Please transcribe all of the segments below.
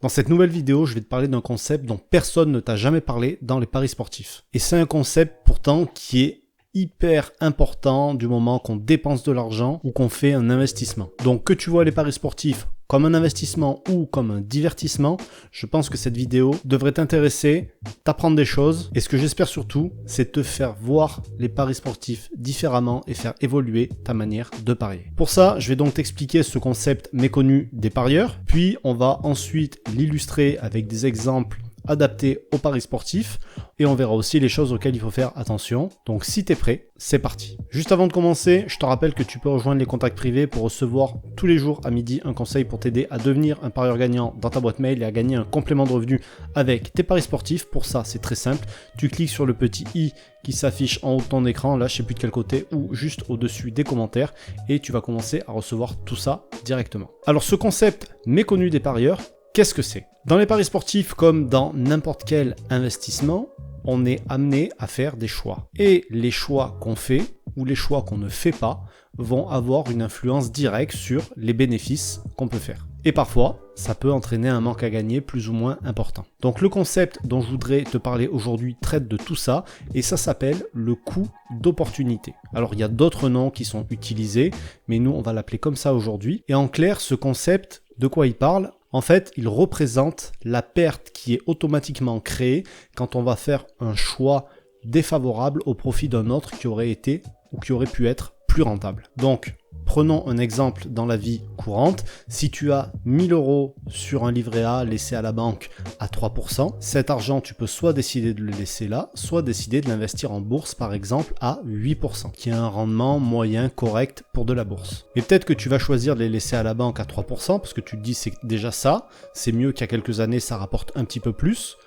Dans cette nouvelle vidéo, je vais te parler d'un concept dont personne ne t'a jamais parlé dans les paris sportifs. Et c'est un concept pourtant qui est hyper important du moment qu'on dépense de l'argent ou qu'on fait un investissement. Donc que tu vois les paris sportifs comme un investissement ou comme un divertissement, je pense que cette vidéo devrait t'intéresser, t'apprendre des choses. Et ce que j'espère surtout, c'est te faire voir les paris sportifs différemment et faire évoluer ta manière de parier. Pour ça, je vais donc t'expliquer ce concept méconnu des parieurs. Puis on va ensuite l'illustrer avec des exemples adaptés aux paris sportifs et on verra aussi les choses auxquelles il faut faire attention. Donc si t'es prêt, c'est parti. Juste avant de commencer, je te rappelle que tu peux rejoindre les contacts privés pour recevoir tous les jours à midi un conseil pour t'aider à devenir un parieur gagnant dans ta boîte mail et à gagner un complément de revenu avec tes paris sportifs. Pour ça, c'est très simple. Tu cliques sur le petit i qui s'affiche en haut de ton écran, là je sais plus de quel côté, ou juste au-dessus des commentaires et tu vas commencer à recevoir tout ça directement. Alors ce concept méconnu des parieurs, qu'est-ce que c'est ? Dans les paris sportifs, comme dans n'importe quel investissement, on est amené à faire des choix. Et les choix qu'on fait ou les choix qu'on ne fait pas vont avoir une influence directe sur les bénéfices qu'on peut faire. Et parfois, ça peut entraîner un manque à gagner plus ou moins important. Donc le concept dont je voudrais te parler aujourd'hui traite de tout ça et ça s'appelle le coût d'opportunité. Alors il y a d'autres noms qui sont utilisés, mais nous on va l'appeler comme ça aujourd'hui. Et en clair, ce concept, de quoi il parle ? En fait, il représente la perte qui est automatiquement créée quand on va faire un choix défavorable au profit d'un autre qui aurait été ou qui aurait pu être plus rentable. Donc, prenons un exemple dans la vie courante. Si tu as 1000 € sur un livret A laissé à la banque à 3%, cet argent, tu peux soit décider de le laisser là, soit décider de l'investir en bourse, par exemple, à 8%, qui a un rendement moyen correct pour de la bourse. Mais peut-être que tu vas choisir de les laisser à la banque à 3%, parce que tu te dis c'est déjà ça, c'est mieux qu'il y a quelques années, ça rapporte un petit peu plus.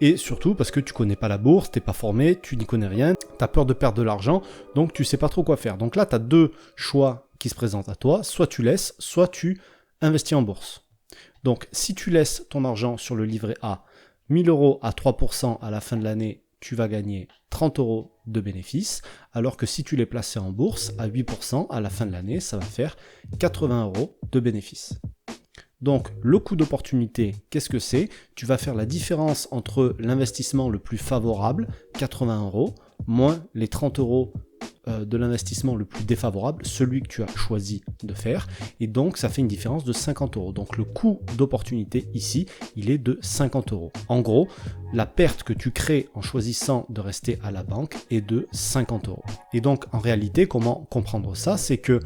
Et surtout parce que tu connais pas la bourse, t'es pas formé, tu n'y connais rien, t'as peur de perdre de l'argent, donc tu sais pas trop quoi faire. Donc là, tu as deux choix qui se présentent à toi, soit tu laisses, soit tu investis en bourse. Donc si tu laisses ton argent sur le livret A, 1000 € à 3% à la fin de l'année, tu vas gagner 30 € de bénéfices, alors que si tu les plaçais en bourse à 8% à la fin de l'année, ça va faire 80 € de bénéfices. Donc le coût d'opportunité, qu'est-ce que c'est ? Tu vas faire la différence entre l'investissement le plus favorable, 80 €, moins les 30 € de l'investissement le plus défavorable, celui que tu as choisi de faire, et donc ça fait une différence de 50 €. Donc le coût d'opportunité ici, il est de 50 €. En gros, la perte que tu crées en choisissant de rester à la banque est de 50 €. Et donc en réalité, comment comprendre ça ? C'est que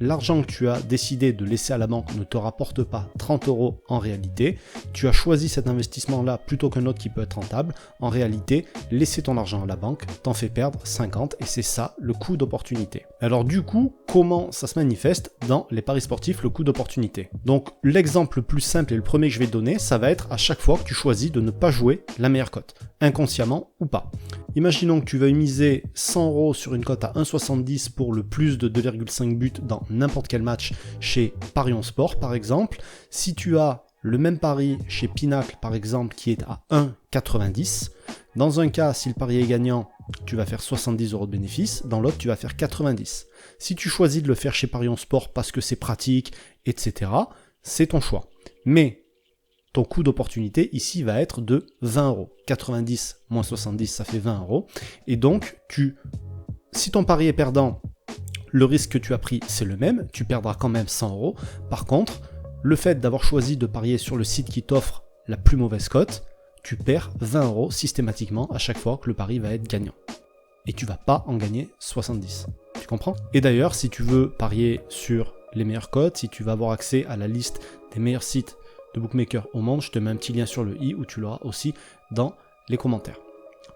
l'argent que tu as décidé de laisser à la banque ne te rapporte pas 30 € en réalité. Tu as choisi cet investissement-là plutôt qu'un autre qui peut être rentable. En réalité, laisser ton argent à la banque t'en fait perdre 50 et c'est ça le coût d'opportunité. Alors du coup, comment ça se manifeste dans les paris sportifs, le coût d'opportunité ? Donc l'exemple le plus simple et le premier que je vais donner, ça va être à chaque fois que tu choisis de ne pas jouer la meilleure cote, inconsciemment ou pas. Imaginons que tu veuilles miser 100 € sur une cote à 1,70 pour le plus de 2,5 buts dans n'importe quel match chez Parions Sport par exemple. Si tu as le même pari chez Pinacle par exemple qui est à 1,90, dans un cas si le pari est gagnant, tu vas faire 70 € de bénéfice, dans l'autre tu vas faire 90. Si tu choisis de le faire chez Parions Sport parce que c'est pratique, etc., c'est ton choix. Mais ton coût d'opportunité ici va être de 20 €. 90 moins 70, ça fait 20 €. Et donc, si ton pari est perdant, le risque que tu as pris, c'est le même. Tu perdras quand même 100 €. Par contre, le fait d'avoir choisi de parier sur le site qui t'offre la plus mauvaise cote, tu perds 20 € systématiquement à chaque fois que le pari va être gagnant. Et tu vas pas en gagner 70. Tu comprends ? Et d'ailleurs, si tu veux parier sur les meilleures cotes, si tu veux avoir accès à la liste des meilleurs sites de bookmaker au monde, je te mets un petit lien sur le i où tu l'auras aussi dans les commentaires.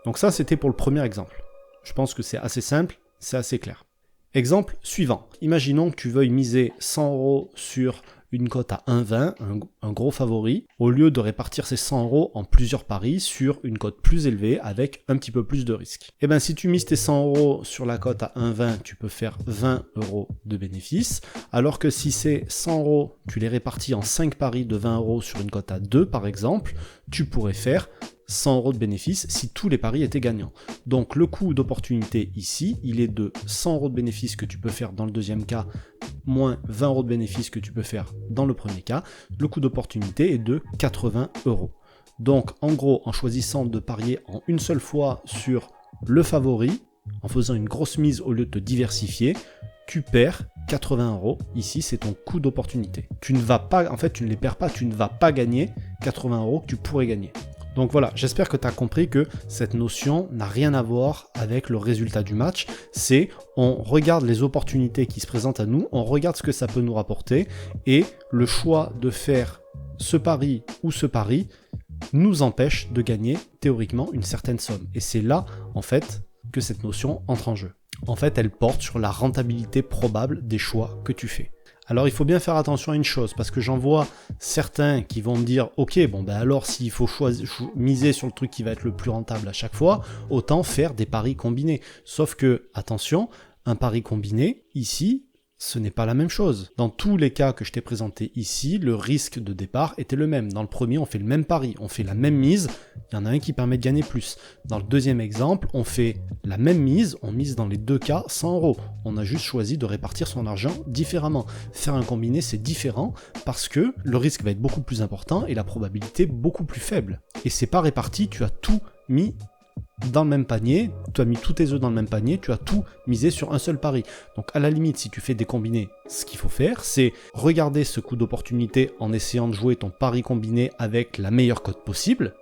Donc ça, c'était pour le premier exemple. Je pense que c'est assez simple, c'est assez clair. Exemple suivant. Imaginons que tu veuilles miser 100 € sur une cote à 1,20, un gros favori, au lieu de répartir ces 100 € en plusieurs paris sur une cote plus élevée avec un petit peu plus de risque. Et bien si tu mises tes 100 € sur la cote à 1,20, tu peux faire 20 € de bénéfice, alors que si ces 100 €, tu les répartis en 5 paris de 20 € sur une cote à 2 par exemple, tu pourrais faire 100 € de bénéfice si tous les paris étaient gagnants. Donc le coût d'opportunité ici, il est de 100 € de bénéfice que tu peux faire dans le deuxième cas moins 20 € de bénéfice que tu peux faire dans le premier cas, le coût d'opportunité est de 80 €. Donc en gros, en choisissant de parier en une seule fois sur le favori, en faisant une grosse mise au lieu de te diversifier, tu perds 80 €. Ici, c'est ton coût d'opportunité. Tu ne vas pas, en fait, tu ne les perds pas, tu ne vas pas gagner 80 € que tu pourrais gagner. Donc voilà, j'espère que tu as compris que cette notion n'a rien à voir avec le résultat du match. C'est, on regarde les opportunités qui se présentent à nous, on regarde ce que ça peut nous rapporter, et le choix de faire ce pari ou ce pari nous empêche de gagner théoriquement une certaine somme. Et c'est là, en fait, que cette notion entre en jeu. En fait, elle porte sur la rentabilité probable des choix que tu fais. Alors il faut bien faire attention à une chose, parce que j'en vois certains qui vont me dire « Ok, bon ben alors s'il faut miser sur le truc qui va être le plus rentable à chaque fois, autant faire des paris combinés. » Sauf que, attention, un pari combiné, ici, ce n'est pas la même chose. Dans tous les cas que je t'ai présentés ici, le risque de départ était le même. Dans le premier, on fait le même pari, on fait la même mise, il y en a un qui permet de gagner plus. Dans le deuxième exemple, on fait la même mise, on mise dans les deux cas 100 €. On a juste choisi de répartir son argent différemment. Faire un combiné, c'est différent parce que le risque va être beaucoup plus important et la probabilité beaucoup plus faible. Et c'est pas réparti, tu as tout mis dans le même panier, tu as mis tous tes œufs dans le même panier, tu as tout misé sur un seul pari. Donc à la limite, si tu fais des combinés, ce qu'il faut faire, c'est regarder ce coût d'opportunité en essayant de jouer ton pari combiné avec la meilleure cote possible,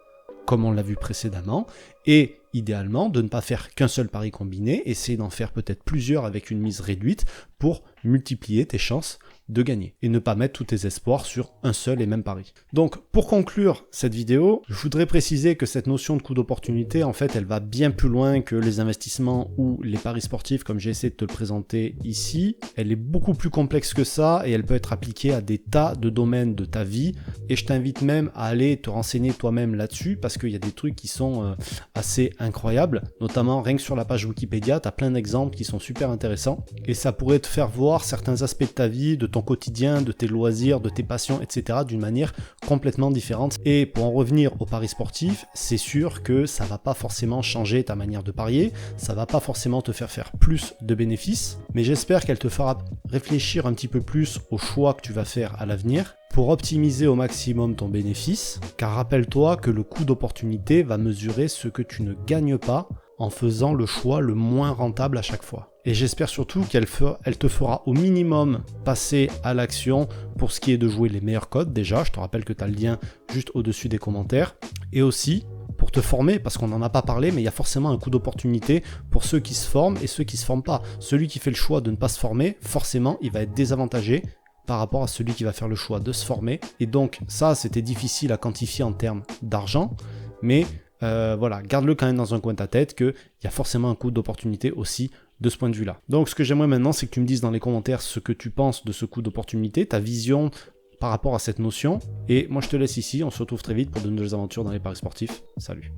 comme on l'a vu précédemment, et idéalement de ne pas faire qu'un seul pari combiné, essayer d'en faire peut-être plusieurs avec une mise réduite pour multiplier tes chances de gagner et ne pas mettre tous tes espoirs sur un seul et même pari. Donc pour conclure cette vidéo, je voudrais préciser que cette notion de coût d'opportunité, en fait, elle va bien plus loin que les investissements ou les paris sportifs comme j'ai essayé de te le présenter ici. Elle est beaucoup plus complexe que ça et elle peut être appliquée à des tas de domaines de ta vie, et je t'invite même à aller te renseigner toi-même là-dessus parce qu'il y a des trucs qui sont assez incroyables, notamment rien que sur la page Wikipédia, tu as plein d'exemples qui sont super intéressants et ça pourrait te faire voir certains aspects de ta vie, de ton quotidien, de tes loisirs, de tes passions, etc. d'une manière complètement différente. Et pour en revenir aux paris sportifs, c'est sûr que ça va pas forcément changer ta manière de parier, ça va pas forcément te faire plus de bénéfices, mais j'espère qu'elle te fera réfléchir un petit peu plus aux choix que tu vas faire à l'avenir pour optimiser au maximum ton bénéfice, car rappelle-toi que le coût d'opportunité va mesurer ce que tu ne gagnes pas en faisant le choix le moins rentable à chaque fois. Et j'espère surtout qu'elle te fera au minimum passer à l'action pour ce qui est de jouer les meilleurs codes déjà. Je te rappelle que tu as le lien juste au-dessus des commentaires. Et aussi pour te former, parce qu'on n'en a pas parlé, mais il y a forcément un coût d'opportunité pour ceux qui se forment et ceux qui ne se forment pas. Celui qui fait le choix de ne pas se former, forcément, il va être désavantagé par rapport à celui qui va faire le choix de se former. Et donc ça, c'était difficile à quantifier en termes d'argent, mais voilà, garde-le quand même dans un coin de ta tête qu'il y a forcément un coût d'opportunité aussi de ce point de vue-là. Donc ce que j'aimerais maintenant, c'est que tu me dises dans les commentaires ce que tu penses de ce coût d'opportunité, ta vision par rapport à cette notion. Et moi je te laisse ici, on se retrouve très vite pour de nouvelles aventures dans les paris sportifs. Salut.